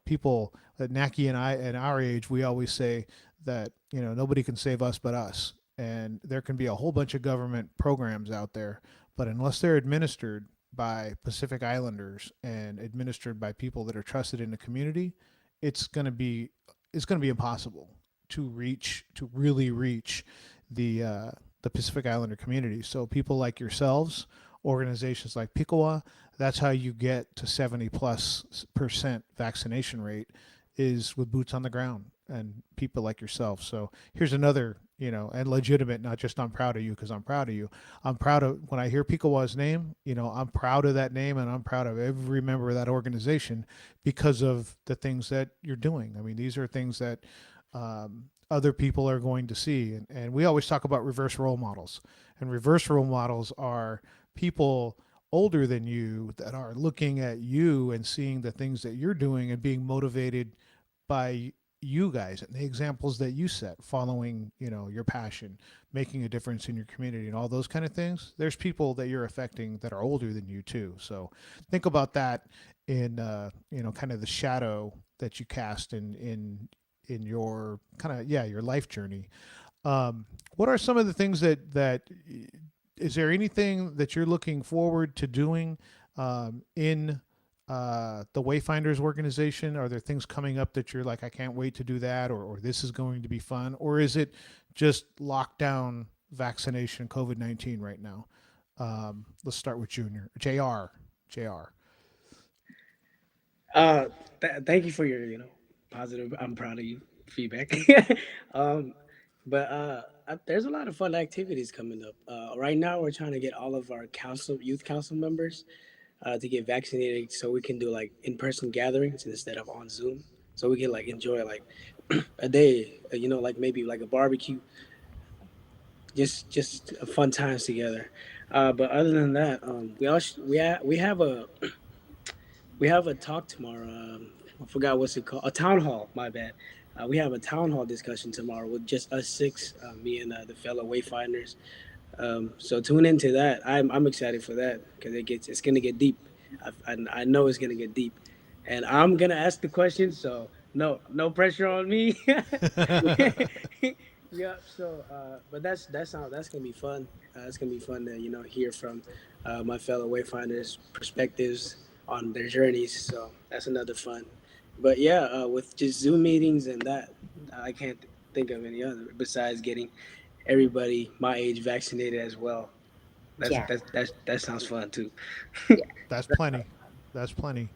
people that Naki and I at our age, we always say that nobody can save us but us, and there can be a whole bunch of government programs out there, but unless they're administered by Pacific Islanders and administered by people that are trusted in the community, it's going to be impossible to really reach the Pacific Islander community. So people like yourselves, organizations like PICA-WA, that's how you get to 70+% vaccination rate, is with boots on the ground and people like yourself. So here's another, and legitimate, not just I'm proud of you because I'm proud of you. I'm proud of, when I hear PICA-WA's name, I'm proud of that name, and I'm proud of every member of that organization because of the things that you're doing. I mean, these are things that other people are going to see. And we always talk about reverse role models. And reverse role models are people older than you that are looking at you and seeing the things that you're doing and being motivated by you guys and the examples that you set, following your passion, making a difference in your community, and all those kind of things. There's people that you're affecting that are older than you too. So think about that in kind of the shadow that you cast in your kind of your life journey. What are some of the things that is there anything that you're looking forward to doing in the Wayfinders organization? Are there things coming up that you're like, I can't wait to do that, or this is going to be fun? Or is it just lockdown, vaccination, COVID-19 right now? Let's start with JR. Thank you for your, positive. I'm proud of you feedback. um, but there's a lot of fun activities coming up. Right now, we're trying to get all of our youth council members to get vaccinated, so we can do like in-person gatherings instead of on Zoom. So we can like enjoy like a day, like maybe like a barbecue, just fun times together. But other than that, we have a talk tomorrow. I forgot what's it called. A town hall. My bad. We have a town hall discussion tomorrow with just us six, me and the fellow Wayfinders. So tune into that. I'm excited for that because it's gonna get deep. I know it's gonna get deep, and I'm gonna ask the questions. So no pressure on me. Yeah. So, but that's gonna be fun. It's gonna be fun to hear from my fellow Wayfinders' perspectives on their journeys. So that's another fun. But yeah, with just Zoom meetings and that, I can't think of any other besides getting everybody my age vaccinated as well. Yeah. That sounds fun too. That's plenty. That's plenty.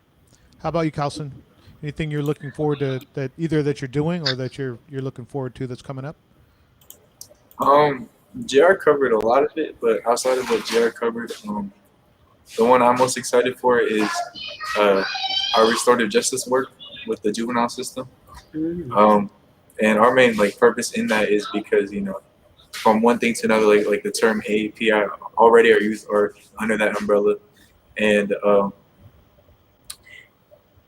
How about you, Calson? Anything you're looking forward to, that either that you're doing or that you're looking forward to that's coming up? JR covered a lot of it, but outside of what JR covered, the one I'm most excited for is our restorative justice work with the juvenile system. And our main purpose in that is because from one thing to another, like the term API, already our youth are under that umbrella, and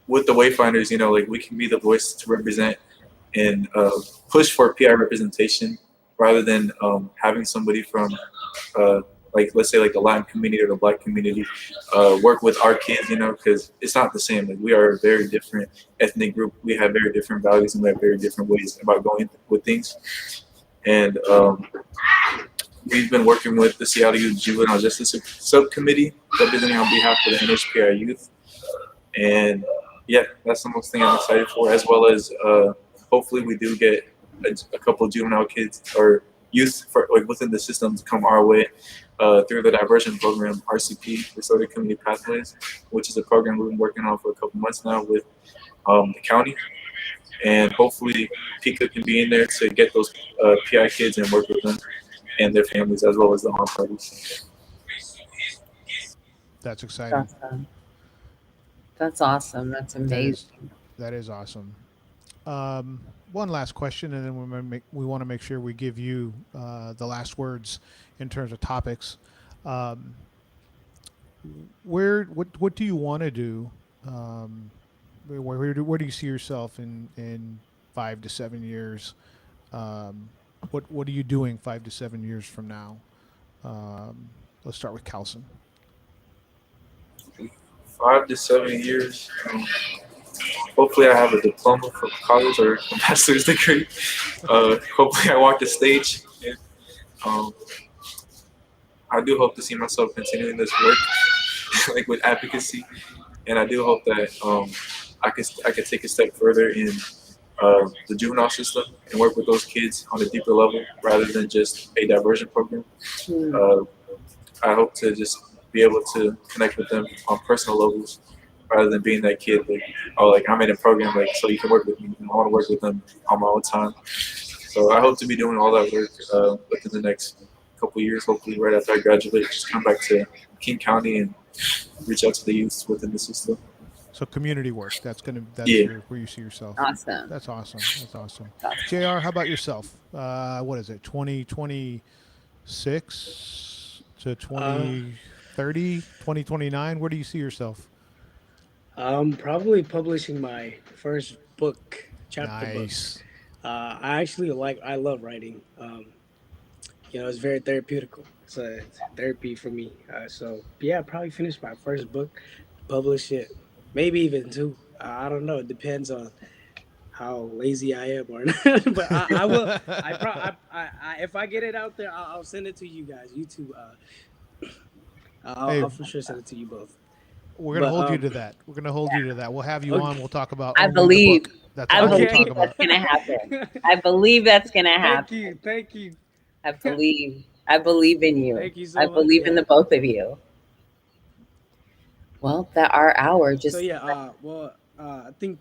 with the Wayfinders, we can be the voice to represent and push for PI representation rather than having somebody from let's say the Latin community or the Black community work with our kids, because it's not the same. We are a very different ethnic group. We have very different values and we have very different ways about going with things. And we've been working with the Seattle Youth Juvenile Justice Subcommittee, representing on behalf of the NHPI youth. And yeah, that's the most thing I'm excited for, as well as hopefully we do get a couple of juvenile kids or youth for, like, within the system to come our way through the diversion program, RCP, Restorative Community Pathways, which is a program we've been working on for a couple months now with the county. And hopefully PICA can be in there to get those PI kids and work with them and their families as well as the harm parties. That's exciting. Awesome. That's awesome. That's amazing. That is awesome. One last question, and then we want to make sure we give you the last words in terms of topics. What do you want to do? Where do you see yourself in 5 to 7 years? What are you doing 5 to 7 years from now? Let's start with Calson. 5 to 7 years. Hopefully I have a diploma from college or a master's degree. Hopefully I walk the stage. And, I do hope to see myself continuing this work, like with advocacy. And I do hope that I could take a step further in the juvenile system and work with those kids on a deeper level rather than just a diversion program. I hope to just be able to connect with them on personal levels rather than being that kid like, oh, like I'm in a program, like, so you can work with me. I want to work with them on my own time. So I hope to be doing all that work within the next couple of years, hopefully right after I graduate, just come back to King County and reach out to the youth within the system. So community work, that's where you see yourself. Awesome. That's awesome. That's awesome. JR, how about yourself? What is it, 2026 to 2030, 2029? Where do you see yourself? Probably publishing my first book, chapter Nice. book. I love writing. It's very therapeutical. It's a therapy for me. So yeah, probably finish my first book, publish it, maybe even two. I don't know. It depends on how lazy I am or not. But I will. If I get it out there, I'll send it to you guys. You two. I'll for sure send it to you both. We're gonna hold you to that. We're gonna hold you to that. We'll have you on. We'll talk about. I only believe. The book. That's all we'll talk about. That's gonna happen. I believe that's gonna happen. Thank you. I believe in you. Thank you so I much. believe in the both of you. Well, that our hour just. So yeah. I think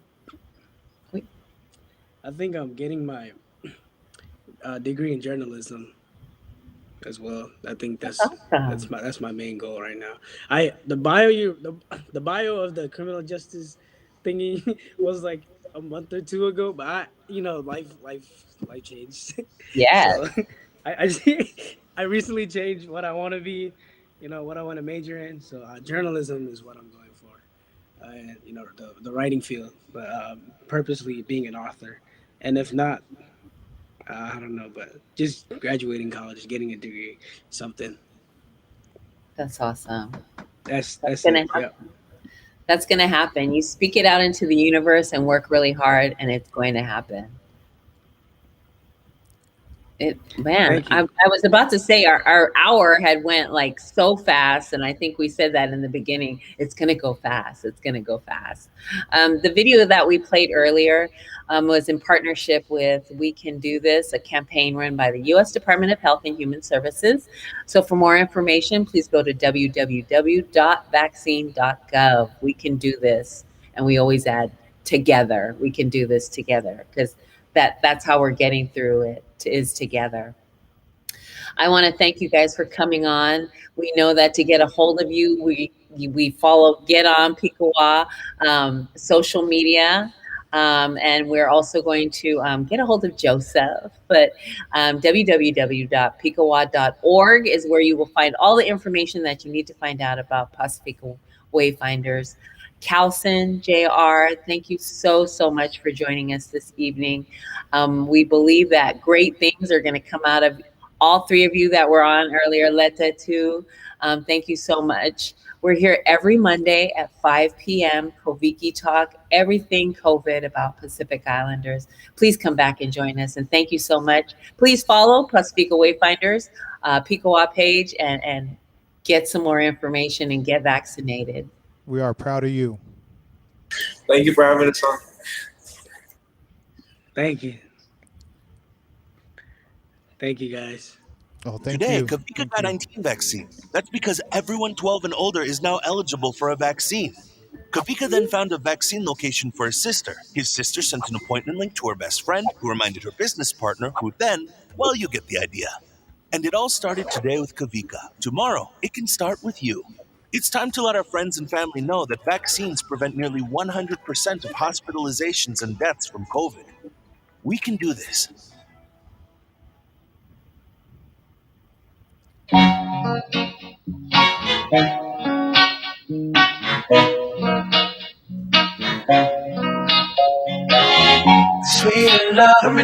I'm getting my degree in journalism as well. I think that's my main goal right now. The bio of the criminal justice thingy was like a month or two ago, but life changed. Yeah. So I recently changed what I want to be, what I want to major in. So journalism is what I'm going for, and the writing field, but purposely being an author. And if not, I don't know, but just graduating college, getting a degree, something. That's awesome. That's gonna it. happen. Yeah. That's gonna happen. You speak it out into the universe and work really hard, and it's going to happen. I was about to say our hour had went like so fast, and I think we said that in the beginning. It's gonna go fast. It's gonna go fast. The video that we played earlier was in partnership with We Can Do This, a campaign run by the U.S. Department of Health and Human Services. So for more information, please go to www.vaccine.gov. We can do this, and we always add together. We can do this together, because that's how we're getting through it, is together. I want to thank you guys for coming on. We know that to get a hold of you, we follow Get On PICA-WA social media. And we're also going to get a hold of Joseph, but www.PICA-WA.org is where you will find all the information that you need to find out about Pasifika Wayfinders. Calson, JR, thank you so much for joining us this evening. We believe that great things are going to come out of all three of you that were on earlier. Atelete too. Thank you so much. We're here every Monday at 5 p.m. Koviki Talk, everything COVID about Pacific Islanders. Please come back and join us. And thank you so much. Please follow Pasifika Wayfinders PICA-WA page and get some more information and get vaccinated. We are proud of you. Thank you for having us on. Thank you. Thank you, guys. Oh, thank Today, you. Kavika Thank got you. 19 vaccine. That's because everyone 12 and older is now eligible for a vaccine. Kavika then found a vaccine location for his sister. His sister sent an appointment link to her best friend, who reminded her business partner, who then, well, you get the idea. And it all started today with Kavika. Tomorrow, it can start with you. It's time to let our friends and family know that vaccines prevent nearly 100% of hospitalizations and deaths from COVID. We can do this. Sweet love.